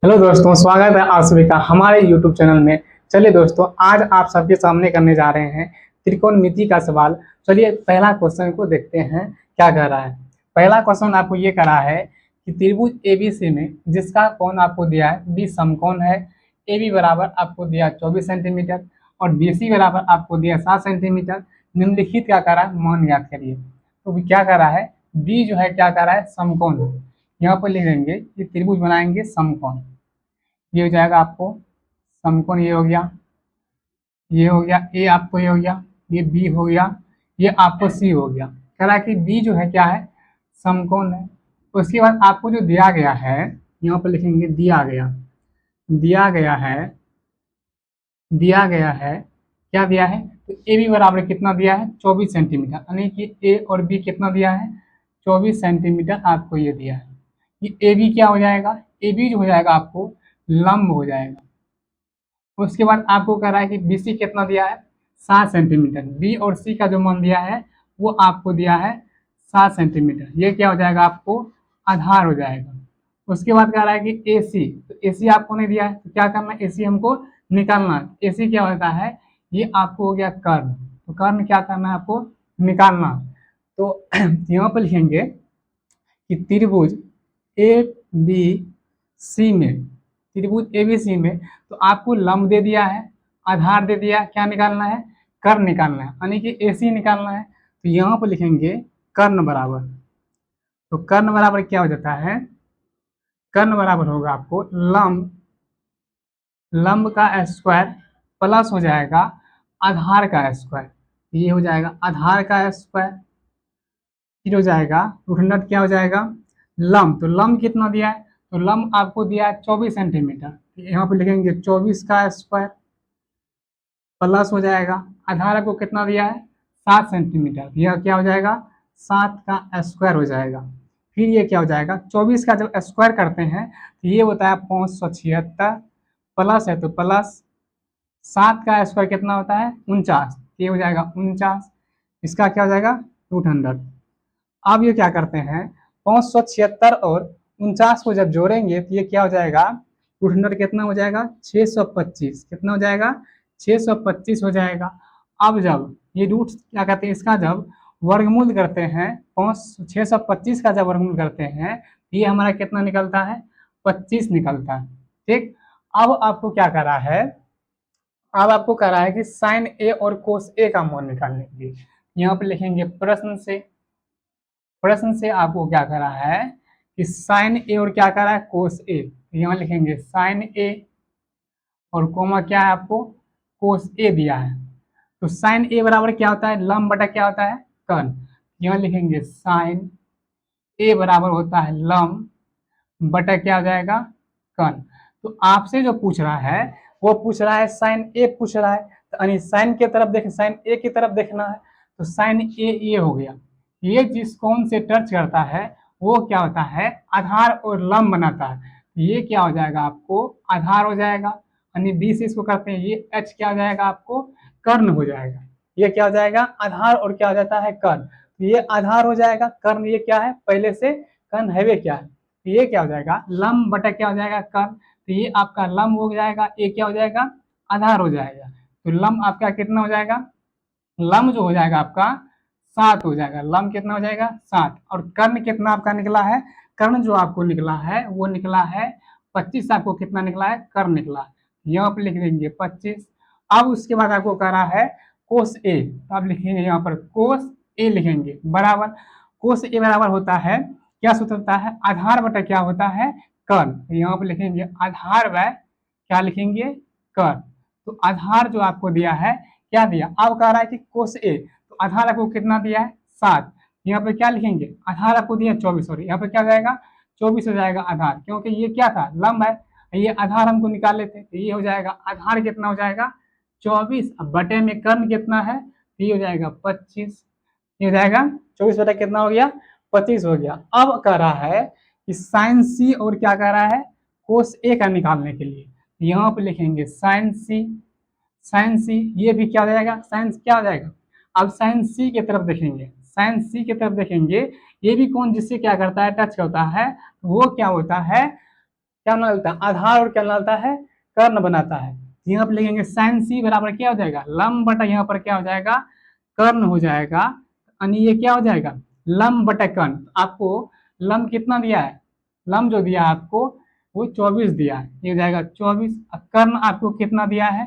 Hello दोस्तों, स्वागत है आप सभी का हमारे YouTube चैनल में। चलिए दोस्तों, आज आप सबके सामने करने जा रहे हैं त्रिकोणमिति का सवाल। चलिए पहला क्वेश्चन को देखते हैं क्या कह रहा है। पहला क्वेश्चन आपको ये करा है कि त्रिभुज ABC में जिसका कोण आपको दिया है बी समकोण है। AB बराबर आपको दिया 24 सेंटीमीटर और BC बराबर आपको दिया 7 सेंटीमीटर। निम्नलिखित क्या करा है, मान ज्ञात करिए। तो क्या करा है, बी जो है क्या करा है, समकोण है। यहाँ पर लिख देंगे कि त्रिभुज बनाएंगे समकोण। ये हो जाएगा आपको समकोण, ये हो गया, ये हो गया ए, आपको ये हो गया, ये बी हो गया, ये आपको सी हो गया। कह रहा है कि बी जो है क्या है, समकोण है। उसके बाद आपको जो दिया गया है, यहाँ पर लिखेंगे दिया गया, दिया गया है, दिया गया है, क्या दिया है, तो ए बी बराबर कितना दिया है, 24 सेंटीमीटर, यानी कि ए और बी कितना दिया है, 24 सेंटीमीटर आपको ये दिया है। ये ए बी क्या हो जाएगा, ए बी जो हो जाएगा आपको लंब हो जाएगा। उसके बाद आपको कह रहा है कि BC कितना दिया है, 7 सेंटीमीटर। बी और सी का जो मान दिया है वो आपको दिया है 7 सेंटीमीटर। ये क्या हो जाएगा, आपको आधार हो जाएगा। उसके बाद कह रहा है कि AC, तो AC आपको नहीं दिया है, तो क्या करना है, AC हमको निकालना है। AC क्या होता है, ये आपको हो गया कर्ण, तो कर्ण क्या करना है, आपको निकालना। तो यहाँ पर लिखेंगे कि त्रिभुज ABC में, त्रिभुज ABC में, तो आपको लंब दे दिया है, आधार दे दिया, क्या निकालना है, कर्ण निकालना है, यानी कि AC निकालना है। तो यहाँ पर लिखेंगे कर्ण बराबर, तो कर्ण बराबर क्या हो जाता है, कर्ण बराबर होगा आपको लंब, लंब का स्क्वायर प्लस हो जाएगा आधार का स्क्वायर। ये हो जाएगा आधार का स्क्वायर, फिर हो जाएगा रूट क्या हो जाएगा, लंब, तो लंब कितना दिया है, तो लंब आपको दिया है 24 सेंटीमीटर। यहाँ पे लिखेंगे 24 का स्क्वायर प्लस हो जाएगा आधार को कितना दिया है, 7 सेंटीमीटर। यह क्या हो जाएगा, 7 का स्क्वायर हो जाएगा। फिर ये क्या हो जाएगा, 24 का जब स्क्वायर करते हैं तो ये होता है 576, प्लस है तो प्लस 7 का स्क्वायर कितना होता है, 49, ये हो जाएगा 49। इसका क्या हो जाएगा, रूट 100। अब ये क्या करते हैं, 576 और 49 को जब जोड़ेंगे तो ये क्या हो जाएगा, रूट 100 कितना हो जाएगा, 625, कितना हो जाएगा, 625 हो जाएगा। अब जब ये रूट क्या कहते हैं, इसका जब वर्गमूल करते हैं, 625 का जब वर्गमूल करते हैं तो ये हमारा कितना निकलता है, 25 निकलता है। ठीक, अब आपको क्या करा है, अब आपको कह रहा है कि साइन ए और कोस ए का मान निकालने के लिए यहाँ पे लिखेंगे प्रश्न से, प्रश्न से आपको क्या करा है कि साइन ए और क्या करा है, कोस ए। यहाँ लिखेंगे साइन ए और कोमा क्या है, आपको कोस ए दिया है। तो साइन ए बराबर क्या होता है, लंब बटा क्या होता है, कर्ण। यहाँ लिखेंगे साइन ए बराबर होता है लंब बटा क्या हो जाएगा, कर्ण। तो आपसे जो पूछ रहा है वो पूछ रहा है साइन ए पूछ रहा है, तो यानी साइन की तरफ देख, साइन ए की तरफ देखना है। तो साइन ए ये हो गया, ये जिस कोण से टच करता है वो क्या होता है, आधार और लंब बनाता है। ये क्या हो जाएगा, आपको आधार हो जाएगा, यानी बी से इसको करते हैं, ये एच क्या हो जाएगा, आपको कर्ण हो जाएगा। ये क्या हो जाएगा, आधार और क्या हो जाता है, कर्ण। तो ये आधार हो जाएगा, कर्ण ये क्या है, पहले से कर्ण है वे क्या है, तो ये क्या हो जाएगा, लंब बटा क्या हो जाएगा, कर्ण। तो ये आपका लंब हो जाएगा, ये क्या हो जाएगा, आधार हो जाएगा। तो लंब आपका कितना हो जाएगा, लंब जो हो जाएगा आपका 7 हो जाएगा, लंब कितना हो जाएगा 7। और कर्ण कितना आपका निकला है, कर्ण जो आपको निकला है वो निकला है 25। आपको कितना निकला है, कर्ण निकला है, यहाँ पर लिख देंगे 25। अब उसके बाद आपको कह रहा है कोस ए, तो आप लिखेंगे यहाँ पर कोस ए लिखेंगे बराबर, कोस ए बराबर होता है, क्या सूत्र होता है, आधार बटा क्या होता है, कर्ण। यहाँ पर लिखेंगे आधार व क्या लिखेंगे, कर्ण। तो आधार जो आपको दिया है क्या दिया, अब कह रहा है कि कोस ए, तो आधार आपको कितना दिया है, 7। यहाँ पे क्या लिखेंगे, आधार आपको दिया 24, सॉरी यहाँ पे क्या हो जाएगा, 24 हो जाएगा आधार, क्योंकि ये क्या था, लंब है, ये आधार हमको निकाल लेते, तो ये हो जाएगा आधार कितना हो जाएगा 24, अब बटे में कर्ण कितना है, ये हो जाएगा 25। ये हो जाएगा 24 बटा कितना हो गया, 25 हो गया। अब कह रहा है कि साइन सी और क्या कह रहा है, कोस ए का निकालने के लिए यहाँ पे लिखेंगे साइन सी, साइन सी, ये भी क्या हो जाएगा, साइन क्या हो जाएगा। अब साइन सी की तरफ देखेंगे, साइन सी की तरफ देखेंगे, ये भी कौन जिससे क्या करता है, टच करता है, वो क्या होता है, क्या बनाता है, आधार और क्या बनाता है, कर्ण बनाता है। यहाँ पर लिखेंगे साइन सी बराबर क्या हो जाएगा, लंब बटा यहाँ पर क्या हो जाएगा, कर्ण हो जाएगा। यानी ये क्या हो जाएगा, लंब बटा कर्ण। आपको लंब कितना दिया है, लंब जो दिया आपको वो 24 दिया है, ये हो जाएगा 24। कर्ण आपको कितना दिया है,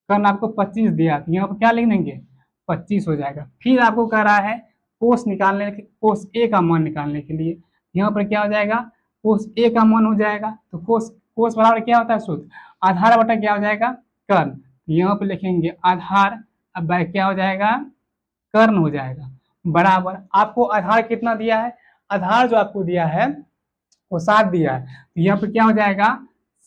कर्ण आपको 25 दिया, तो यहाँ पर क्या लिख देंगे 25 हो जाएगा। फिर आपको कह रहा है कोस निकालने के, कोस ए का मान निकालने के लिए यहाँ पर क्या हो जाएगा, कोस ए का मान हो जाएगा। तो कोस कोस बराबर क्या होता है सूत्र, आधार बटा क्या हो जाएगा, कर्ण। यहाँ पर लिखेंगे आधार, अब क्या हो जाएगा, कर्ण हो जाएगा, बराबर। आपको आधार कितना दिया है, आधार जो आपको दिया है वो 7 दिया है, तो यहाँ पर क्या हो जाएगा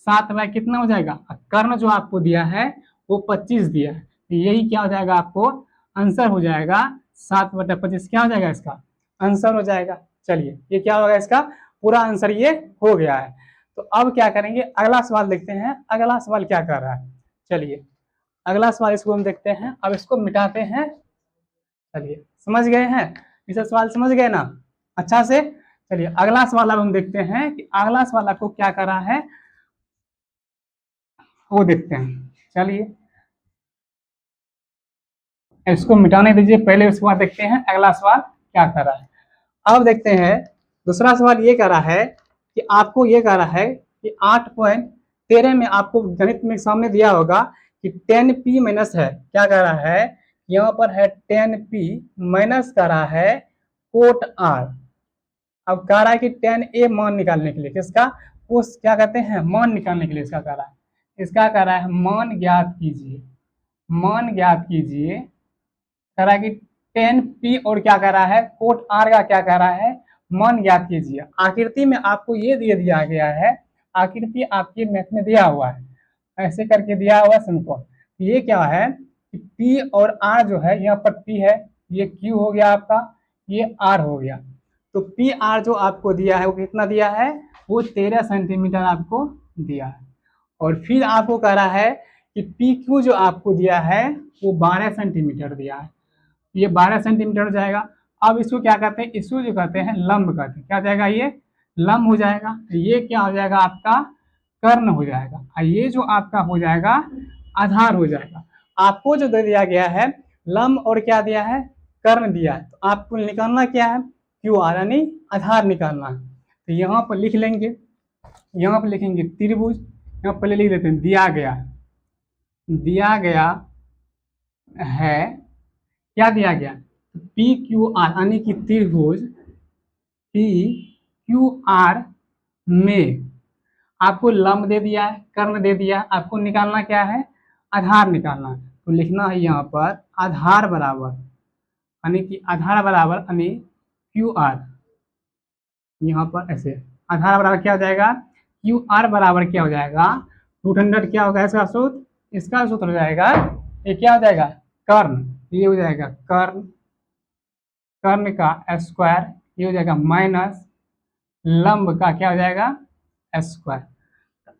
7 बाय कितना हो जाएगा, कर्ण जो आपको दिया है वो 25 दिया है, तो यही क्या हो जाएगा, आपको आंसर हो जाएगा 7/25 क्या हो जाएगा, इसका आंसर हो जाएगा। चलिए ये क्या होगा, इसका पूरा आंसर ये हो गया है। तो अब क्या करेंगे, अगला सवाल देखते हैं, अगला सवाल क्या कर रहा है। चलिए अगला सवाल इसको हम देखते हैं, अब इसको मिटाते हैं। चलिए समझ गए हैं, इसे सवाल समझ गए ना अच्छा से। चलिए अगला सवाल अब हम देखते हैं कि अगला सवाल आपको क्या कर रहा है वो देखते हैं। चलिए इसको मिटाने दीजिए पहले, उसके बाद देखते हैं अगला सवाल क्या कर रहा है। अब देखते हैं दूसरा सवाल ये कह रहा है कि आपको ये कह रहा है कि 8.13 में आपको गणित में सामने दिया होगा कि 10p माइनस है, क्या कह रहा है यहाँ पर है 10p माइनस कह रहा है कोट r। अब कह रहा है कि 10a मान निकालने के लिए, किसका, उस क्या कहते हैं मान निकालने के लिए, इसका कह रहा है, इसका कह रहा है मान ज्ञात कीजिए, मान ज्ञात कीजिए। कह रहा है कि 10p और क्या कह रहा है कोट r का क्या कह रहा है मान ज्ञात कीजिए। आकृति में आपको ये दिया गया है, आकृति आपके मैथ में दिया हुआ है, ऐसे करके दिया हुआ है समकोण। ये क्या है कि p और r जो है, यहाँ पर p है, ये q हो गया आपका, ये r हो गया। तो पी आर जो आपको दिया है वो कितना दिया है, वो 13 सेंटीमीटर आपको दिया है। और फिर आपको कह रहा है कि पी क्यू जो आपको दिया है वो 12 सेंटीमीटर दिया है, ये 12 सेंटीमीटर हो जाएगा। अब इसको क्या कहते हैं, इसको जो कहते हैं लंब कहते हैं, क्या हो जाएगा, ये लंब हो जाएगा। ये क्या हो जाएगा आपका कर्ण हो जाएगा, और ये जो आपका हो जाएगा आधार हो जाएगा। आपको जो दे दिया गया है लंब और क्या दिया है, कर्ण दिया है, तो आपको निकालना क्या है, क्यू आर यानी आधार निकालना है। तो यहाँ पर लिख लेंगे, यहाँ पर लिखेंगे त्रिभुज, यहाँ पहले लिख देते हैं दिया गया, दिया गया है, क्या दिया गया पी क्यू आर यानी कि त्रिभुज पी क्यू आर में आपको लंब दे दिया है, कर्ण दे दिया है, आपको निकालना क्या है, आधार निकालना है। तो लिखना है यहाँ पर आधार बराबर, यानी कि आधार बराबर यानी क्यू आर, यहाँ पर ऐसे आधार बराबर क्या हो जाएगा, क्यू आर बराबर क्या हो जाएगा, √100 क्या होगा इसका सूत्र, इसका सूत्र हो जाएगा, ये क्या हो जाएगा कर्ण, ये हो जाएगा कर्ण, कर्ण का स्क्वायर, ये हो जाएगा माइनस लंब का क्या हो जाएगा स्क्वायर।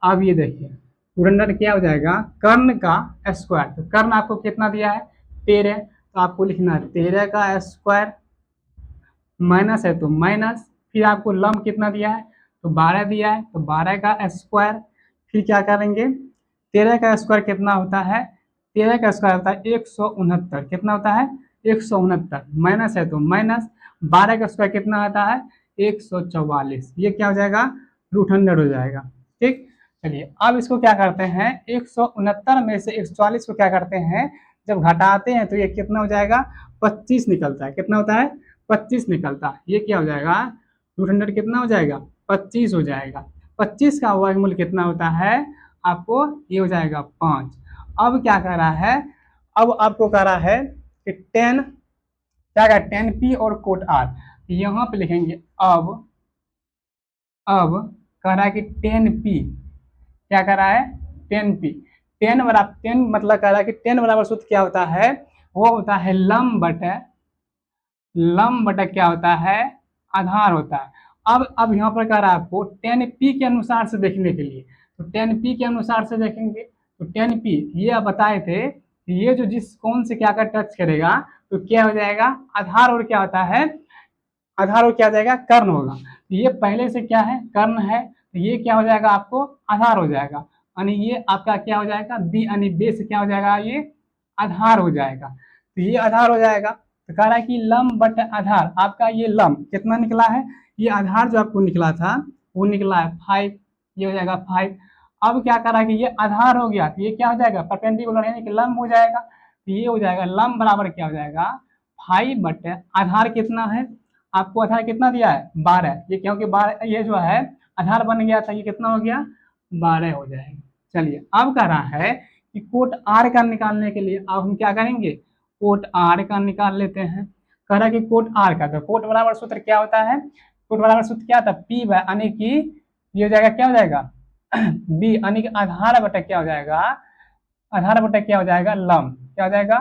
अब ये देखिए 200 क्या हो जाएगा कर्ण का स्क्वायर, तो कर्ण आपको कितना दिया है 13, तो आपको लिखना है 13 का स्क्वायर, माइनस है तो माइनस, फिर आपको लंब कितना दिया है तो 12 दिया है, तो 12 का स्क्वायर, फिर क्या करेंगे 13 का स्क्वायर कितना होता है, 13 का स्क्वायर होता है 169, कितना होता है 169, माइनस है तो माइनस, 12 का स्क्वायर कितना आता है 144, ये क्या हो जाएगा √100 हो जाएगा। ठीक, चलिए अब इसको क्या करते हैं 169 में से 144 को क्या करते हैं जब घटाते हैं तो ये कितना हो जाएगा 25 निकलता है, कितना होता है 25 निकलता है, ये क्या हो जाएगा √100 कितना हो जाएगा 25 हो जाएगा। 25 का वर्गमूल कितना होता है आपको, ये हो जाएगा 5। अब क्या कह रहा है, अब आपको कह रहा है कि 10 क्या कह 10p और कोट r, यहाँ पे लिखेंगे अब कह रहा है कि 10p, क्या कह रहा है 10p, 10 बराबर 10 मतलब कह रहा है कि 10 बराबर सूत्र क्या होता है, वो होता है लंब बटा क्या होता है आधार होता है। अब यहाँ पर कह रहा है आपको 10p के अनुसार से देखने के लिए, तो 10p के अनुसार से देखेंगे तो 10p ये आप बताए थे ये जो जिस कौन से क्या का टच करेगा तो क्या हो जाएगा आधार, और क्या होता है आधार और क्या हो जाएगा कर्ण होगा, ये पहले से क्या है कर्ण है, तो ये क्या हो जाएगा आपको आधार हो जाएगा, यानी ये आपका क्या हो जाएगा बी, यानी बे से क्या हो जाएगा ये आधार हो जाएगा। तो ये आधार हो जाएगा। तो कह रहा है कि लंब बट आधार, आपका ये लंब कितना निकला है, ये आधार जो आपको निकला था वो निकला है 5, ये हो जाएगा 5। अब क्या करा कि ये आधार हो गया तो ये क्या हो जाएगा परपेंडिकुलर यानी कि लंब हो जाएगा। तो ये हो जाएगा लंब बराबर क्या हो जाएगा 5 बटे आधार कितना है, आपको आधार कितना दिया है 12, ये क्योंकि 12 ये जो है आधार बन गया था, ये कितना हो गया 12 हो जाएगा। चलिए अब कह रहा है कि कोट आर का निकालने के लिए अब हम क्या करेंगे कोट आर का निकाल लेते हैं। कह रहा है कि कोट आर का, तो कोट बराबर सूत्र क्या होता है, कोट बराबर सूत्र क्या था पी यानी कि ये हो जाएगा क्या हो जाएगा बी यानी कि आधार बटा क्या हो जाएगा, आधार बटा क्या हो जाएगा लंब, क्या हो जाएगा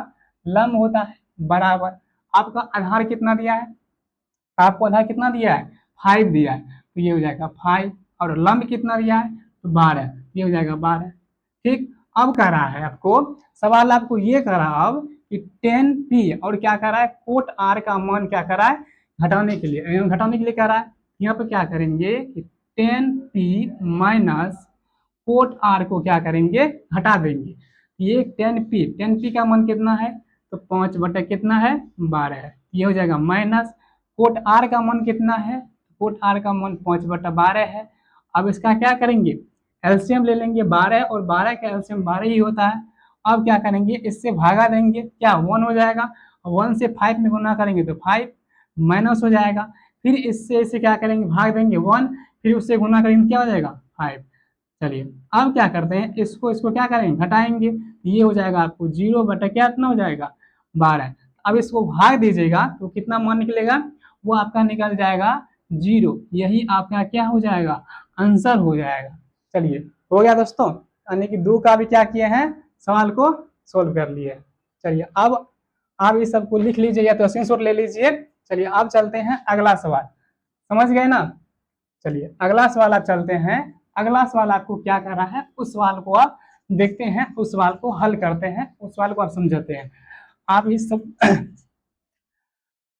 लंब होता है बराबर आपका आधार कितना दिया है, आपको आधार कितना दिया है 5 दिया है, तो ये हो जाएगा 5 और लंब कितना दिया है तो 12, ये हो जाएगा 12। ठीक, अब कह रहा है आपको सवाल आपको ये कह रहा है अब कि 10p और क्या कर रहा है कोट आर का मान क्या कर रहा है घटाने के लिए, घटाने के लिए कह रहा है यहाँ पे क्या करेंगे कि 10p माइनस कोट आर को क्या करेंगे घटा देंगे। ये 10p का मान कितना है तो 5 बटा कितना है 12 है, ये हो जाएगा माइनस कोट आर का मान कितना है, कोट आर का मान 5 बटा 12 है। अब इसका क्या करेंगे एलसीएम ले लेंगे 12 और 12 का एलसीएम 12 ही होता है। अब क्या करेंगे इससे भागा देंगे क्या 1 हो जाएगा, 1 से 5 में गुना करेंगे तो 5 माइनस हो जाएगा, फिर इससे इसे क्या करेंगे भाग देंगे 1, फिर उससे गुना करेंगे क्या हो जाएगा 5। चलिए अब क्या करते हैं इसको इसको क्या करेंगे घटाएंगे, ये हो जाएगा आपको 0 बटा क्या इतना हो जाएगा 12। अब इसको भाग दीजिएगा तो कितना मान निकलेगा वो आपका निकल जाएगा 0, यही आपका क्या हो जाएगा आंसर हो जाएगा। चलिए हो गया दोस्तों, यानी कि 2 का भी क्या किए हैं सवाल को सोल्व कर लिए। चलिए अब आप इस सबको लिख लीजिए या तो स्क्रीनशॉट ले लीजिए। चलिए अब चलते हैं अगला सवाल, समझ गए ना। चलिए अगला सवाल आप चलते हैं, अगला सवाल आपको क्या कर रहा है उस सवाल को आप देखते हैं, उस सवाल को हल करते हैं, उस सवाल को आप समझते हैं। आप इस सब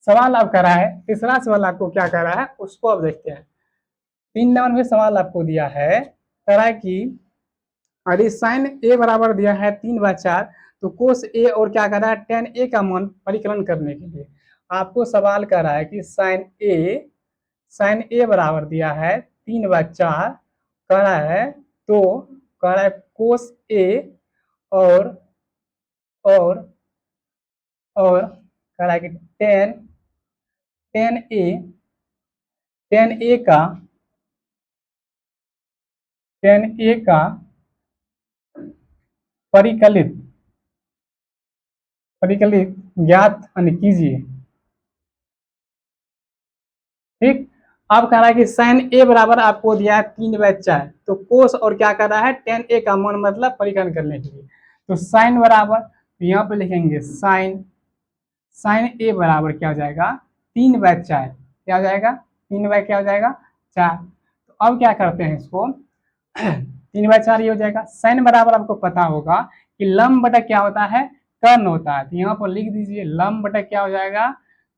सवाल आप कर रहा है, तीसरा सवाल आपको क्या कर रहा है उसको अब देखते हैं। 3 नंबर में सवाल आपको दिया है, कह रहा है कि अरे साइन ए बराबर दिया है 3/4, तो कोस ए और क्या कर रहा है tan ए का मान परिकलन करने के लिए आपको सवाल कर रहा है कि साइन ए बराबर दिया है 3/4 कह रहा है, तो कह रहा है कोस ए और और और कह रहा है कि टेन ए का परिकलित परिकलित ज्ञात कीजिए। ठीक, अब कह रहा है कि साइन ए बराबर आपको दिया है 3/4, तो कोस और क्या कर रहा है टेन ए का मान मतलब परिकलन करने के लिए, तो साइन बराबर तो यहाँ पे लिखेंगे साइन ए बराबर क्या हो जाएगा 3/4, क्या हो जाएगा 3 क्या हो जाएगा 4। तो अब क्या करते हैं इसको 3/4 ये हो जाएगा, साइन बराबर आपको पता होगा कि लंब बटा क्या होता है कर्ण होता है, तो यहाँ पर लिख दीजिए लंब बटा क्या हो जाएगा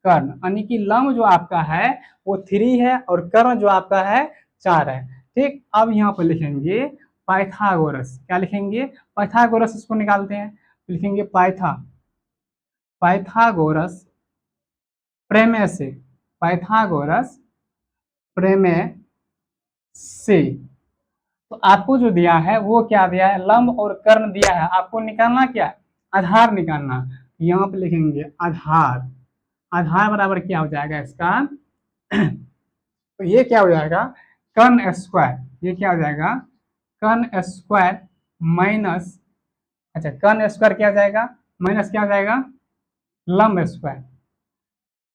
कर्ण, यानी कि लंब जो आपका है वो 3 है और कर्ण जो आपका है 4 है। ठीक, अब यहाँ पर लिखेंगे पाइथागोरस, क्या लिखेंगे पाइथागोरस, इसको निकालते हैं तो लिखेंगे पाइथागोरस प्रमेय से, पाइथागोरस प्रमेय से। तो आपको जो दिया है वो क्या दिया है लंब और कर्ण दिया है, आपको निकालना क्या है आधार निकालना। यहाँ पे लिखेंगे आधार, आधार बराबर क्या हो जाएगा इसका तो ये क्या हो जाएगा कर्ण स्क्वायर, ये क्या हो जाएगा कर्ण स्क्वायर माइनस, अच्छा कर्ण स्क्वायर क्या हो जाएगा माइनस क्या हो जाएगा लंब स्क्वायर,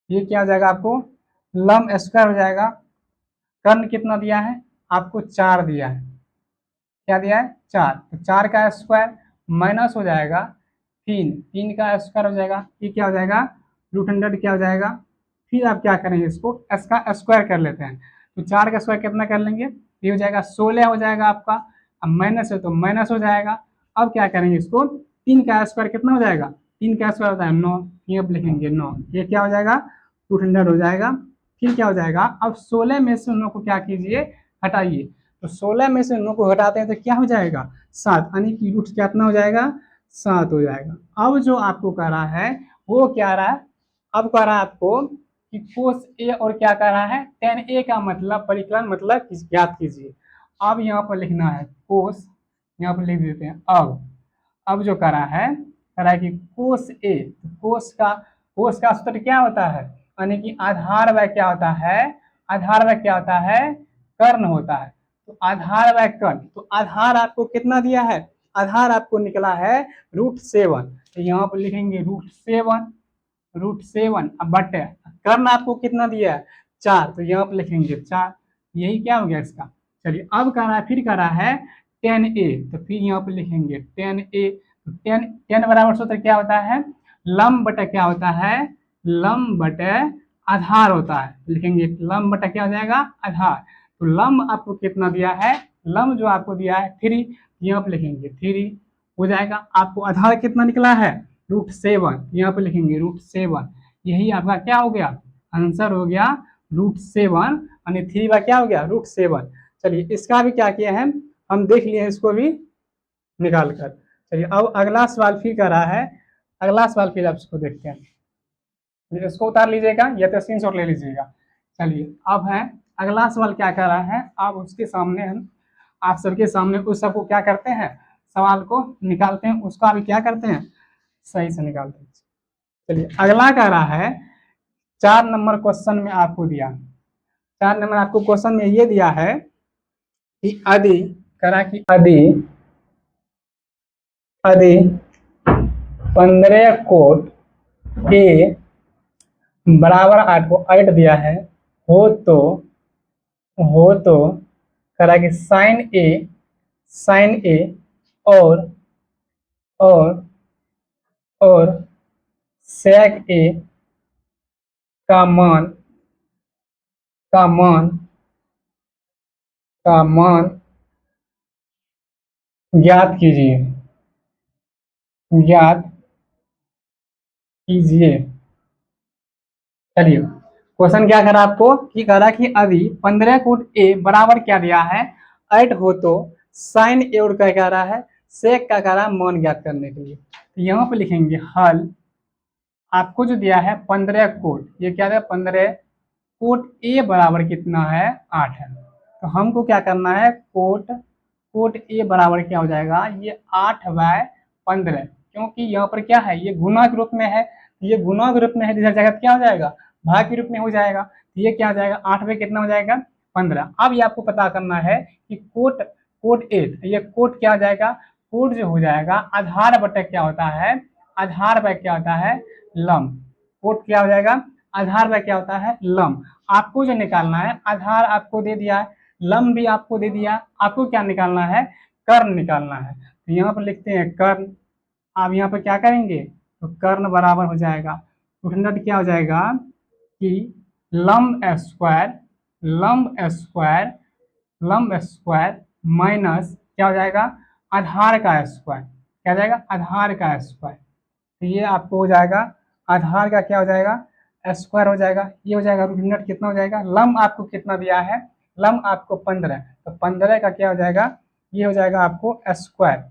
ये क्या हो जाएगा आपको लंब स्क्वायर हो जाएगा। कर्ण कितना दिया है आपको 4 दिया है, क्या दिया है 4, तो 4 का स्क्वायर माइनस हो जाएगा 3 का स्क्वायर हो जाएगा, ये क्या हो जाएगा √100 क्या हो जाएगा। फिर आप क्या करेंगे इसको इसका स्क्वायर कर लेते हैं, तो 4 का स्क्वायर कितना कर लेंगे ये हो जाएगा 16 हो जाएगा आपका, अब माइनस है तो माइनस हो जाएगा। अब क्या करेंगे इसको 3 का स्क्वायर कितना हो जाएगा 3 का स्क्वायर होता है 9, ये अब लिखेंगे 9, ये क्या हो जाएगा 200 हो जाएगा। फिर क्या हो जाएगा अब 16 में से 9 को क्या कीजिए हटाइए, तो 16 में से 9 को घटाते हैं तो क्या हो जाएगा 7, यानी कि रूट कितना हो जाएगा 7 हो जाएगा। अब जो आपको कह रहा है वो क्या रहा है, अब कह रहा है आपको कि कोस ए और क्या कह रहा है टेन ए का मतलब परिकलन मतलब ज्ञात कीजिए। अब यहाँ पर लिखना है कोस, यहाँ पर लिख देते हैं। अब जो कह रहा है कि कोस ए, कोस का सूत्र क्या होता है, यानी कि आधार वह क्या होता है, आधार वह क्या होता है कर्ण होता है। तो आधार वह कर्ण, तो आधार आपको कितना दिया है, आधार आपको निकला है √7। तो यहाँ पर लिखेंगे √7 अब बटे कर्ण आपको कितना दिया है 4, तो यहाँ पर लिखेंगे 4। यही क्या हो गया इसका। चलिए अब कह रहा है, फिर कह रहा है 10a, तो फिर यहाँ पर लिखेंगे 10a। तो 10 बराबर सूत्र क्या होता है, लंब बटे क्या होता है, लंब बटे आधार होता है। तो लिखेंगे लंब बटे क्या हो जाएगा आधार। तो लंब आपको कितना दिया है, लंब जो आपको दिया है 3, यहाँ पर लिखेंगे 3 हो जाएगा। आपको आधार कितना निकला है √7, यहाँ पे लिखेंगे √7। यही आपका क्या हो गया आंसर हो गया √7, यानी 3 बार क्या हो गया √7। चलिए इसका भी क्या किया है हम देख लिए इसको भी निकाल कर। चलिए अब अगला सवाल फिर कर रहा है, अगला सवाल फिर आप इसको देखते हैं। इसको उतार लीजिएगा या तो स्क्रीनशॉट ले लीजिएगा। चलिए अब है अगला सवाल क्या कर रहा है, अब उसके सामने हम आप सबके सामने उस सबको क्या करते हैं सवाल को निकालते हैं, उसका भी क्या करते हैं सही से निकालते हैं। चलिए अगला कह रहा है 4 नंबर क्वेश्चन में आपको दिया, 4 नंबर आपको क्वेश्चन में ये दिया है कि यदि कह रहा है कि यदि 15 कोट ए बराबर 8 को 8 दिया है हो तो कह रहा है कि साइन ए और और और सेक ए का मान का मान का मान ज्ञात कीजिए, ज्ञात कीजिए। चलिए क्वेश्चन क्या करा आपको कि करा कि यदि 15 कोट ए बराबर क्या दिया है 8 हो तो साइन ए और क्या कह रहा है सेक का कह रहा है मान ज्ञात करने के लिए। तो यहाँ पे लिखेंगे हल, आपको जो दिया है 15 कोट, ये क्या है 15 कोट ए बराबर कितना है 8 है। तो हमको क्या करना है कोट ए बराबर क्या हो जाएगा ये 8/15, क्योंकि यहाँ पर क्या है ये गुना के रूप में है, ये गुना के रूप में है इधर जगह क्या हो जाएगा भाग के रूप में हो जाएगा। तो ये क्या हो जाएगा 8 कितना हो जाएगा 15। अब ये आपको पता करना है कि कोट ए, ये कोट क्या हो जाएगा, कोट जो हो जाएगा आधार बटे क्या होता है, आधार बाय क्या होता है लंब। कोट क्या हो जाएगा आधार बाय क्या होता है लंब। आपको जो निकालना है आधार आपको दे दिया है, लंब भी आपको दे दिया, आपको क्या निकालना है कर्ण निकालना है। तो यहाँ पर लिखते हैं कर्ण, आप यहाँ पर क्या करेंगे तो कर्ण बराबर हो जाएगा 200 क्या हो जाएगा कि लंब स्क्वायर माइनस क्या हो जाएगा आधार का स्क्वायर, क्या हो जाएगा आधार का स्क्वायर। तो ये आपको हो जाएगा आधार का क्या हो जाएगा स्क्वायर हो जाएगा, ये हो जाएगा √100 कितना हो जाएगा, लंब आपको कितना दिया है लंब आपको 15, तो 15 का क्या हो जाएगा ये हो जाएगा आपको स्क्वायर,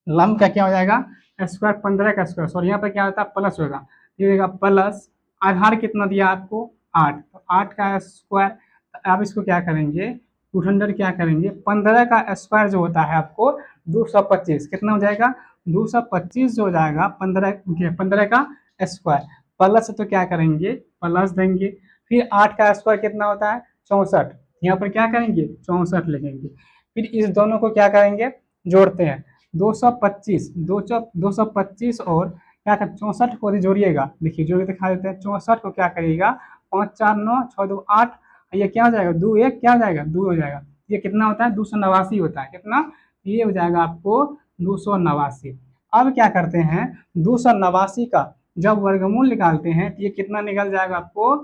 लंब का क्या हो जाएगा स्क्वायर 15 का स्क्वायर, सॉरी यहाँ पर क्या होता है प्लस होगा, ये होगा प्लस आधार कितना दिया आपको 8, तो 8 का स्क्वायर। तो आप इसको क्या करेंगे 200 क्या करेंगे 15 का स्क्वायर जो होता है आपको 225 कितना हो जाएगा 225 जो हो जाएगा 15 का स्क्वायर प्लस, तो क्या करेंगे प्लस देंगे। फिर 8 का स्क्वायर कितना होता है 64, यहाँ पर क्या करेंगे 64 लिखेंगे। फिर इस दोनों को क्या करेंगे जोड़ते हैं 225 और क्या कर 64 को जोड़िएगा, देखिए जोड़ के दिखा देते हैं 64 को क्या करिएगा 5 4 9 6 2 8, ये क्या हो जाएगा 2 1 क्या हो जाएगा 2 हो जाएगा, ये कितना होता है 289 होता है, कितना ये हो जाएगा आपको 289। अब क्या करते हैं 289 का जब वर्गमूल निकालते हैं तो ये कितना निकल जाएगा आपको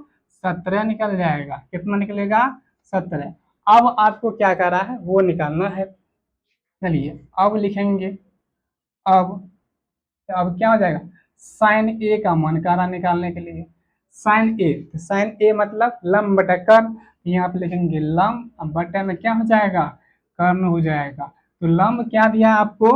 17 निकल जाएगा, कितना निकलेगा 17। अब आपको क्या कर रहा है वो निकालना है। चलिए अब लिखेंगे, अब क्या हो जाएगा साइन ए का मान करा निकालने के लिए साइन ए, तो साइन ए मतलब लंब बटा कर्ण, यहाँ पे लिखेंगे लंब, अब बटे में क्या हो जाएगा कर्ण हो जाएगा। तो लंब क्या दिया है आपको,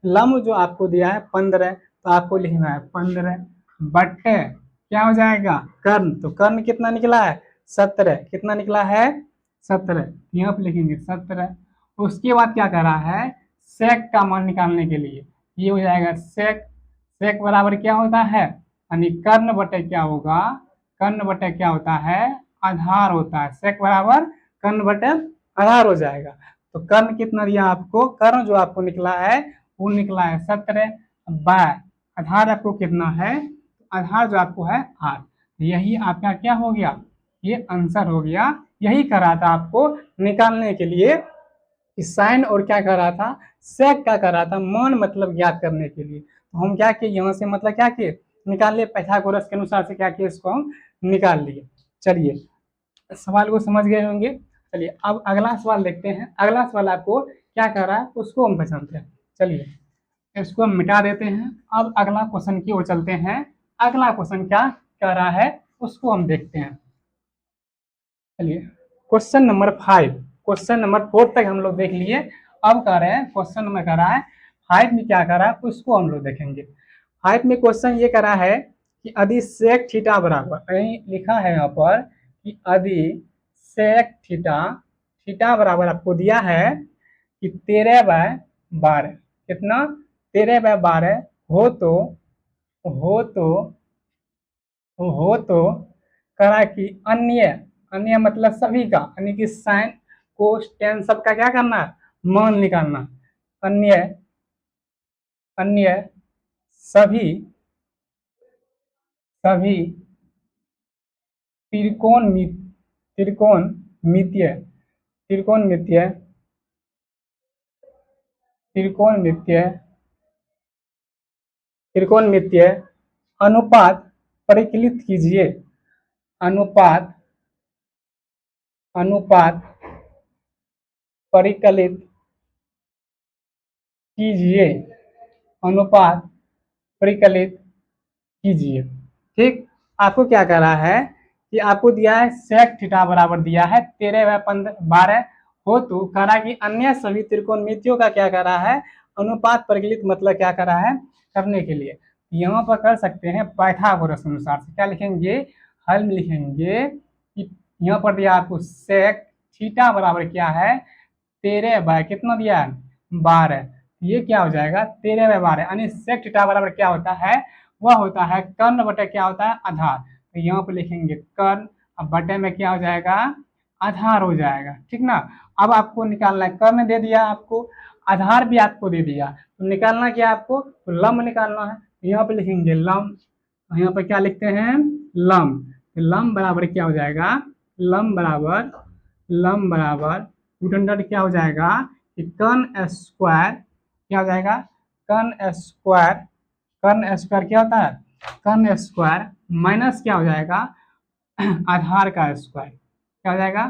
लंब जो आपको दिया है 15, तो आपको लिखना है 15 बट्टे क्या हो जाएगा कर्ण, तो कर्ण कितना निकला है 17, कितना निकला है 17, यहाँ पे लिखेंगे 17। उसके बाद क्या करा है सेक का मान निकालने के लिए, ये हो जाएगा सेक, सेक बराबर क्या होता है यानी कर्ण बटे क्या होगा, कर्ण बटे क्या होता है आधार होता है, सेक बराबर कर्ण बटे आधार हो जाएगा। तो कर्ण कितना दिया आपको, कर्ण जो आपको निकला है वो निकला है 17 बाय आधार आपको कितना है, आधार जो आपको है 8, यही आपका क्या हो गया, ये आंसर हो गया। यही करा था आपको निकालने के लिए कि साइन और क्या कर रहा था सेक क्या कर रहा था मान मतलब ज्ञात करने के लिए। तो हम क्या किए यहाँ से मतलब क्या किए निकाल लिए, पाइथागोरस के अनुसार से क्या किए इसको हम निकाल लिए। चलिए सवाल को समझ गए होंगे। चलिए अब अगला सवाल देखते हैं, अगला सवाल आपको क्या कर रहा है उसको हम पहचानते हैं। चलिए इसको हम मिटा देते हैं, अब अगला क्वेश्चन की ओर चलते हैं। अगला क्वेश्चन क्या कर रहा है उसको हम देखते हैं। चलिए क्वेश्चन नंबर 5, क्वेश्चन नंबर 4 तक हम लोग देख लिए। अब कह रहे हैं क्वेश्चन में कह रहा है 5 में क्या कर रहा है उसको हम लोग देखेंगे। 5 में क्वेश्चन ये कह रहा है कि यदि सेक थीटा बराबर, कहीं लिखा है यहाँ पर कि यदि सेक थीटा, थीटा बराबर आपको दिया है कि 13/12, कितना 13/12 हो तो हो तो करा कि अन्य, अन्य मतलब सभी का, यानी कि साइन कोस टेन सबका क्या करना है मान निकालना, अन्य अन्य सभी सभी त्रिकोणमितीय त्रिकोणमितीय त्रिकोणमितीय त्रिकोणमितीय अनुपात परिकलित कीजिए, अनुपात अनुपात परिकलित कीजिए, अनुपात परिकलित कीजिए। ठीक, आपको क्या कह रहा है कि आपको दिया है सेक थीटा बराबर दिया है 13/12 हो तो कह रहा है कि अन्य सभी त्रिकोणमितियों का क्या कर रहा है अनुपात परिकलित मतलब क्या कर रहा है करने के लिए यहाँ पर कर सकते हैं पाइथागोरस अनुसार से। क्या लिखेंगे हल में लिखेंगे कि यहाँ पर दिया आपको सेक थीटा बराबर क्या है 13 कितना दिया है 12, ये क्या हो जाएगा 13/12 यानी सेक थीटा बराबर क्या होता है वह होता है कर्ण बटे क्या होता है आधार। तो यहाँ पे लिखेंगे कर्ण, अब बटे में क्या हो जाएगा आधार हो जाएगा। ठीक ना, अब आपको निकालना है, कर्ण दे दिया आपको, आधार भी आपको दे दिया, तो निकालना क्या आपको तो लंब निकालना है। यहाँ पे लिखेंगे लंब, यहाँ पे क्या लिखते हैं लंब, तो लंब बराबर क्या हो जाएगा लंब बराबर रूट अंडर क्या हो जाएगा कि कर्ण स्क्वायर क्या हो जाएगा कर्ण स्क्वायर, कर्ण स्क्वायर क्या होता है कर्ण स्क्वायर माइनस क्या हो जाएगा आधार का स्क्वायर, क्या हो जाएगा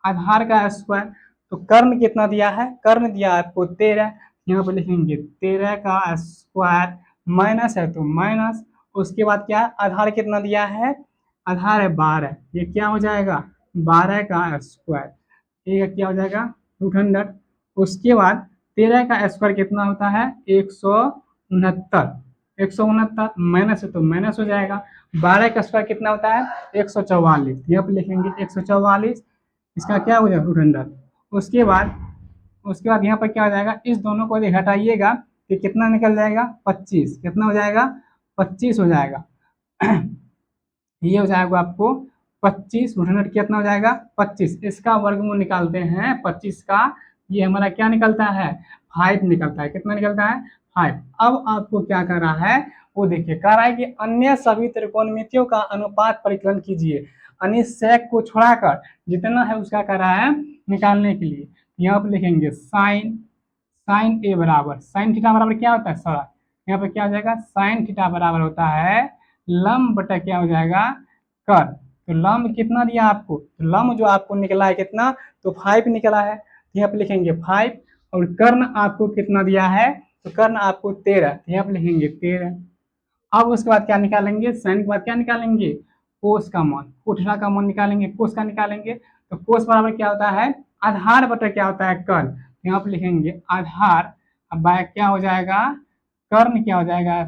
आधार का स्क्वायर। तो कर्ण कितना दिया है कर्ण दिया आपको 13, यहाँ पे लिखेंगे 13 का स्क्वायर माइनस है तो माइनस, उसके बाद क्या आधार कितना दिया है आधार है 12, ये क्या हो जाएगा 12 का स्क्वायर, ये क्या हो जाएगा रूट अंडर, उसके बाद 13 का स्क्वायर कितना होता है 169, 169 माइनस है तो माइनस हो जाएगा, 12 का स्क्वायर कितना होता है 144, यहाँ पे लिखेंगे 144, इसका क्या हो जाएगा रूट अंडर। उसके बाद यहाँ पर क्या हो जाएगा इस दोनों को यदि हटाइएगा कि कितना निकल जाएगा 25, कितना हो जाएगा 25 हो जाएगा ये हो जाएगा आपको 25 रूट अंडर कितना हो जाएगा 25, इसका वर्गमूल निकालते हैं 25 का, ये हमारा क्या निकलता है 5 निकलता है, कितना निकलता है 5। अब आपको क्या कर रहा है वो देखिए कह रहा है कि अन्य सभी त्रिकोणमितियों का अनुपात परिकलन कीजिए, यानी सेक को छोड़ाकर जितना है उसका कर रहा है निकालने के लिए। यहाँ पर लिखेंगे साइन, साइन ए बराबर साइन थीटा बराबर क्या होता है सर, यहाँ पे क्या हो जाएगा साइन थीटा बराबर होता है लंब बटा क्या हो जाएगा कर, तो लंब कितना दिया आपको तो लंब जो आपको निकला है कितना तो 5 निकला है, यहाँ पे लिखेंगे 5, और कर्ण आपको कितना दिया है तो कर्ण आपको 13, यहाँ पे लिखेंगे 13। अब उसके बाद क्या निकालेंगे साइन के बाद क्या निकालेंगे कोस का मान, कोठरा का मान निकालेंगे, कोस का निकालेंगे, तो कोस बराबर क्या होता है आधार बटा क्या होता है कर्ण, यहाँ पे लिखेंगे आधार, अब बाय क्या हो जाएगा, कर्ण क्या हो जाएगा।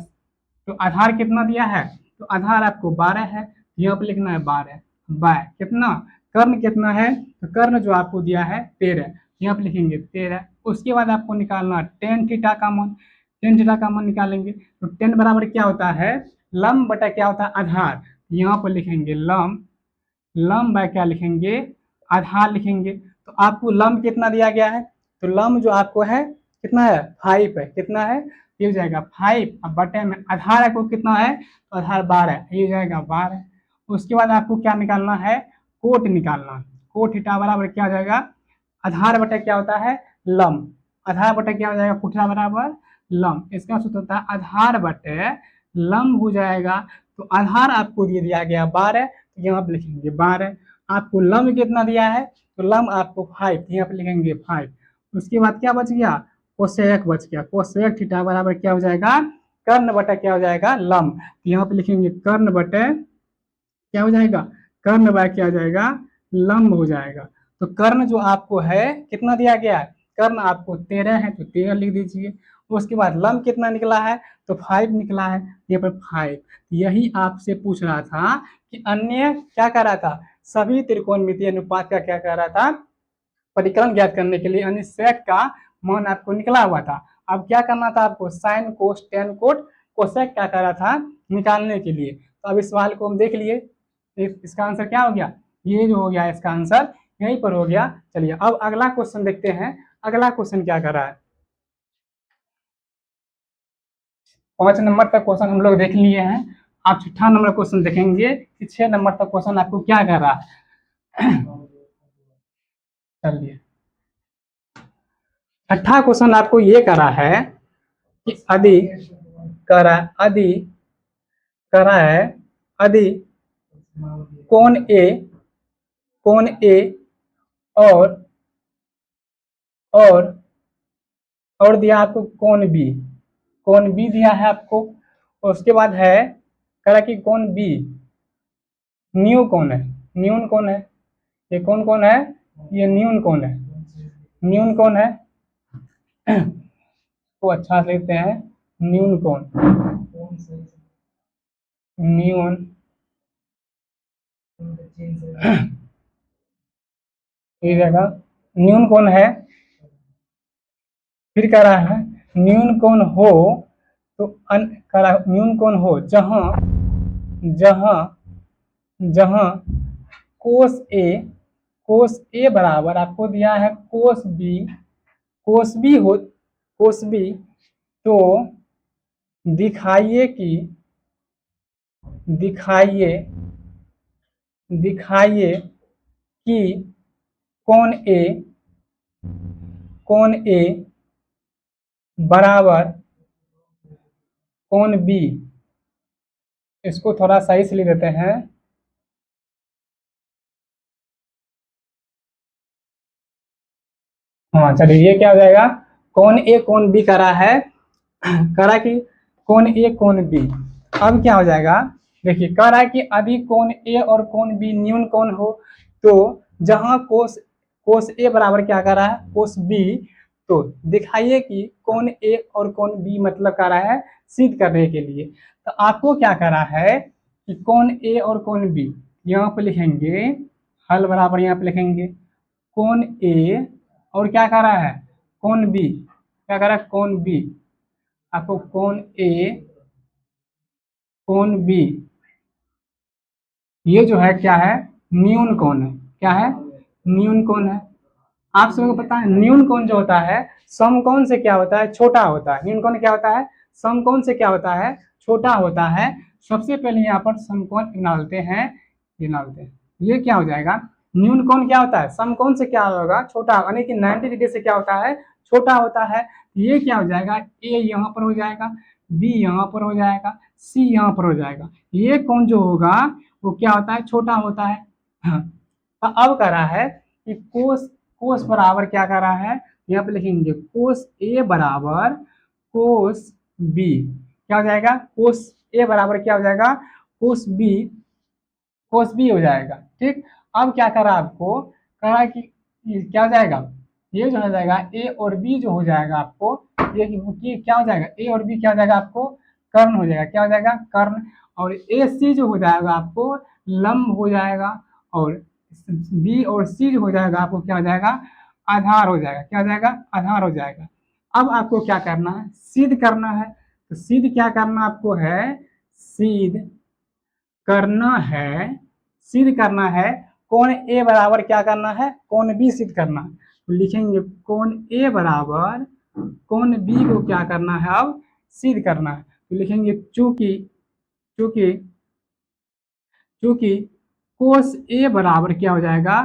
तो आधार कितना दिया है, तो आधार आपको 12 है, यहाँ पे लिखना है 12 बाय कितना, कर्ण कितना है, तो कर्ण जो आपको दिया है 13, यहाँ पे लिखेंगे 13। उसके बाद आपको निकालना टेन थीटा का मान, टेन थीटा का मान निकालेंगे तो टेन बराबर क्या होता है, लंब बटा क्या होता है, आधार। यहाँ पर लिखेंगे लंब, लंब बाय क्या लिखेंगे, आधार लिखेंगे। तो आपको लंब कितना दिया गया है, तो लंब जो आपको है कितना है, 5 है, कितना है, ये हो जाएगा 5, अब बटे में आधार आपको कितना है, तो आधार 12, ये हो जाएगा 12। उसके बाद आपको क्या निकालना है, कोट निकालना, कोट थीटा बराबर क्या हो जाएगा, आधार बटा क्या होता है, लंब, आधार बटा क्या हो जाएगा, कोट थीटा बराबर लंब। इसका सूत्र होता है आधार बटे लंब हो जाएगा। तो आधार आपको दे दिया गया 12, तो यहाँ पे लिखेंगे 12। आपको लंब कितना दिया है, तो लंब आपको 5, यहाँ पे लिखेंगे 5। उसके बाद क्या बच गया, कोसेक बच गया, कोसेक थीटा बराबर क्या हो जाएगा, कर्ण बटा क्या हो जाएगा, लंब। तो यहाँ पे लिखेंगे कर्ण बटे क्या हो जाएगा, कर्ण बाय क्या हो जाएगा, लंब हो जाएगा। तो कर्ण जो आपको है कितना दिया गया है, कर्ण आपको 13 है, तो 13 लिख दीजिए। उसके बाद लंब कितना निकला है, तो 5 निकला है, यहाँ पर 5। यही आपसे पूछ रहा था कि अन्य क्या कर रहा था, सभी त्रिकोणमितीय अनुपात का क्या कर रहा था, परिकलन ज्ञात करने के लिए अन्य सेक का मान आपको निकला हुआ था। अब क्या करना था आपको, sine cos ten coat cosec क्या कर रहा था निकालने के लिए। तो अब इस सवाल को हम देख लिए, इसका आंसर क्या हो गया, ये जो हो गया इसका आंसर यहीं पर हो गया। चलिए अब अगला क्वेश्चन देखते हैं, अगला क्वेश्चन क्या कर रहा है। 5 नंबर तक क्वेश्चन हम लोग देख लिए हैं, आप 6 नंबर क्वेश्चन देखेंगे कि 6 नंबर तक क्वेश्चन आपको क्या कर रहा है। चलिए 6ठा क्वेश्चन आपको ये करा है कि यदि करा यदि करा है यदि कोण ए, कोण ए और और और दिया आपको कोण बी, कोण बी दिया है आपको। और उसके बाद है करा कि कोण बी न्यू कोण है, न्यून कोण है, ये कौन कौन है, ये न्यून कोण है, न्यून कोण है। तो अच्छा से लिखते हैं न्यून कोण, न्यून ये जगह न्यून कोण है। फिर कह रहा है न्यून कोण हो, तो कह रहा न्यून कोण हो जहां जहां जहां कोस ए बराबर आपको दिया है कोस बी हो, कोस बी, तो दिखाइए कि दिखाइए दिखाइए कि कोण ए बराबर कोण बी। इसको थोड़ा सही से लिख देते हैं, हाँ चलिए ये क्या हो जाएगा, कोण ए कोण बी करा है, करा कि कोण ए कोण बी। अब क्या हो जाएगा, देखिए कह रहा है कि यदि कोण ए और कोण बी न्यून कोण हो, तो जहां कोस कोस ए बराबर क्या कर रहा है, कोस बी, तो दिखाइए कि कोण ए और कोण बी मतलब कर रहा है सिद्ध करने के लिए। तो आपको क्या करा है कि कोण ए और कोण बी यहाँ पे लिखेंगे, हल बराबर यहाँ पे लिखेंगे कोण ए और क्या कर रहा है, कोण बी, क्या कर रहा है कोण बी। आपको कोण ए कोण बी ये जो है क्या है, न्यून कोण है, क्या है, न्यून कोण है। आप सबको पता है न्यून कोण जो होता है समकोण से क्या होता है, छोटा होता है। न्यून कोण क्या होता है, समकोण से क्या होता है, छोटा होता है। सबसे पहले यहाँ पर समकोण निकालते हैं, ये निकालते हैं, ये क्या हो जाएगा, न्यून कोण क्या होता है, समकोण से क्या होगा, छोटा, यानी कि 90 डिग्री से क्या होता है, छोटा होता है। ये क्या हो जाएगा, ए यहाँ पर हो जाएगा, बी यहाँ पर हो जाएगा, सी यहाँ पर हो जाएगा। ये कोण जो होगा वो क्या होता है, छोटा होता है। हाँ। तो अब कह रहा है कि कोस बराबर क्या कर रहा है, यहाँ पे लिखेंगे कोस ए बराबर कोस बी, क्या हो जाएगा, कोस ए बराबर क्या हो जाएगा, कोस बी, कोस बी हो जाएगा। ठीक, अब क्या करा आपको, करा कि क्या हो जाएगा, ये जो हो जाएगा ए और बी जो हो जाएगा आपको, ये क्या हो जाएगा, ए और बी क्या हो जाएगा आपको, कर्ण हो जाएगा, क्या हो जाएगा, कर्ण। और ए सी जो हो जाएगा आपको लंब हो जाएगा, और बी और सी जो हो जाएगा आपको क्या हो जाएगा, आधार हो जाएगा, क्या हो जाएगा, आधार हो जाएगा। अब आपको क्या करना है, सिद्ध करना है। तो सिद्ध क्या करना आपको है, सिद्ध करना है, सिद्ध करना है कोण ए बराबर क्या करना है, कोण बी सिद्ध करना है। तो लिखेंगे कोण ए बराबर कोण बी को क्या करना है, अब सिद्ध करना है। तो लिखेंगे चूंकि चूंकि चूंकि कोस ए बराबर क्या हो जाएगा,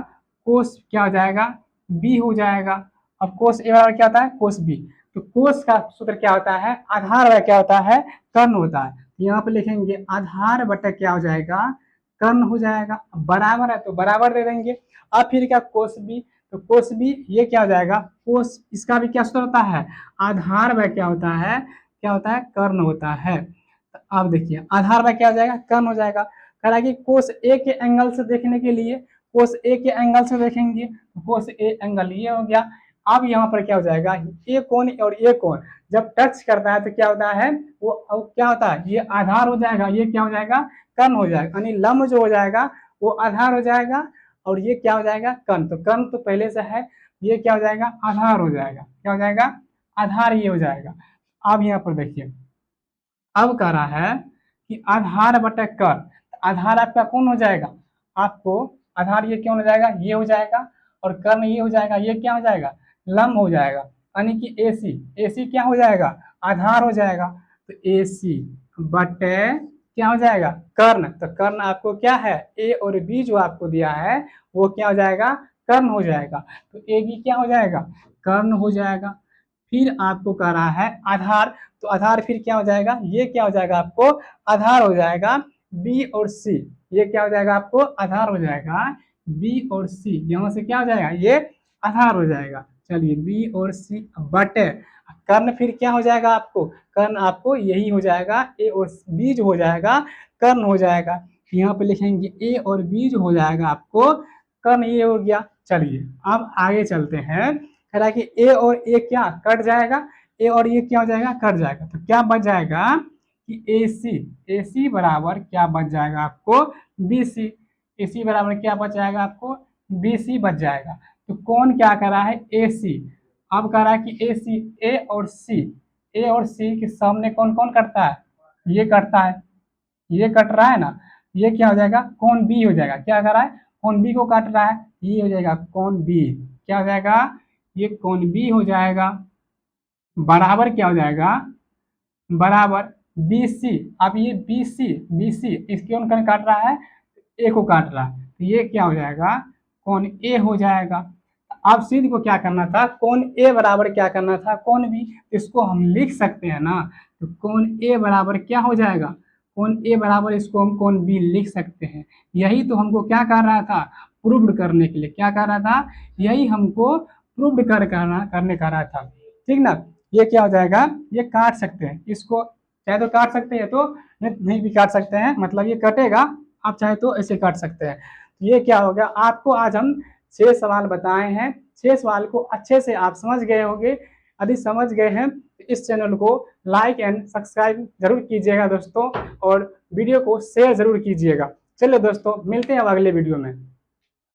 कोस क्या हो जाएगा, बी हो जाएगा। अब कोस ए बराबर क्या होता है, कोस बी। तो कोस का सूत्र क्या होता है, आधार बटा क्या होता है, कर्ण होता है। यहाँ पे लिखेंगे आधार बटा क्या हो जाएगा, कर्ण हो जाएगा। बराबर है तो बराबर दे देंगे। अब फिर क्या, कोस बी, तो कोस बी ये क्या हो जाएगा, कोस, इसका भी क्या सूत्र होता है, आधार बटा क्या होता है, क्या होता है, कर्ण होता है। तो अब देखिए आधार बटा क्या हो जाएगा, कर्ण हो जाएगा। कह रहा है कि कोस ए के एंगल से देखने के लिए, कोस ए के एंगल से देखेंगे, कोस ए एंगल ये हो गया। अब यहाँ पर क्या हो जाएगा, ए कोण और ए कोण जब टच करता है तो क्या होता है, वो क्या होता है, ये आधार हो जाएगा, ये क्या हो जाएगा, कर्ण हो जाएगा। यानी लंब जो हो जाएगा वो आधार हो जाएगा, और ये क्या हो जाएगा, कर्ण। तो कर्ण तो पहले से है, ये क्या हो जाएगा, आधार हो जाएगा, क्या हो जाएगा, आधार ये हो जाएगा। अब यहाँ पर देखिए, अब कह रहा है कि आधार बटा कर्ण, आधार आपका कौन हो जाएगा, आपको आधार ये क्या हो जाएगा, ये हो जाएगा, और कर्ण ये हो जाएगा, ये क्या हो जाएगा, लंब हो जाएगा। यानी कि एसी, एसी क्या हो जाएगा, आधार हो जाएगा। तो एसी बटे क्या हो जाएगा, कर्ण। तो कर्ण आपको क्या है, ए और बी जो आपको दिया है वो क्या हो जाएगा, कर्ण हो जाएगा। तो ए बी क्या हो जाएगा, कर्ण हो जाएगा। फिर आपको कह रहा है आधार, तो आधार फिर क्या हो जाएगा, ये क्या हो जाएगा आपको, आधार हो जाएगा बी और सी, ये क्या हो जाएगा आपको, आधार हो जाएगा बी और सी, यहाँ से क्या हो जाएगा, ये आधार हो जाएगा। चलिए बी और सी बटे कर्ण फिर क्या हो जाएगा आपको, कर्ण आपको यही हो जाएगा, ए और बी जो हो जाएगा कर्ण हो जाएगा। यहाँ पे लिखेंगे ए और बी जो हो जाएगा आपको कर्ण ये हो गया। चलिए अब आगे चलते हैं। कह रहा है कि ए और ए क्या कट जाएगा, ए और ये क्या हो जाएगा, कट जाएगा। तो क्या बच जाएगा कि ए सी, ए सी बराबर क्या बच जाएगा आपको, बी सी, ए सी बराबर क्या बच जाएगा आपको, बी सी बच जाएगा। तो कौन क्या कर रहा है, ए सी। अब कह रहा है कि ए सी, ए और सी, ए और सी के सामने कौन कौन कटता है, ये कटता है, ये कट रहा है ना, ये क्या हो जाएगा, कौन बी हो जाएगा। क्या कर रहा है, कौन बी को काट रहा है, ये हो जाएगा कौन बी, क्या हो जाएगा, ये कौन बी हो जाएगा, बराबर क्या हो जाएगा, बराबर बी सी। अब ये बी सी, बी सी इसके कौन काट रहा है, ए को काट रहा है, तो ये क्या हो जाएगा, कौन ए हो जाएगा। अब सीध को क्या करना था, कौन ए बराबर क्या करना था, कौन बी, इसको हम लिख सकते हैं ना। तो कौन ए बराबर क्या हो जाएगा, कौन ए बराबर इसको हम कौन बी लिख सकते हैं। यही तो हमको क्या कर रहा था, प्रूव्ड करने के लिए क्या कर रहा था, यही हमको प्रूव्ड करने का रहा था, ठीक ना। ये क्या हो जाएगा, ये काट सकते हैं इसको, चाहे तो काट सकते हैं, तो नहीं भी काट सकते हैं, मतलब ये कटेगा, आप चाहे तो ऐसे काट सकते हैं। ये क्या हो गया, आपको आज हम 6 सवाल बताए हैं। 6 सवाल को अच्छे से आप समझ गए होंगे। यदि समझ गए हैं तो इस चैनल को लाइक एंड सब्सक्राइब जरूर कीजिएगा दोस्तों, और वीडियो को शेयर जरूर कीजिएगा। चलिए दोस्तों, मिलते हैं अब अगले वीडियो में।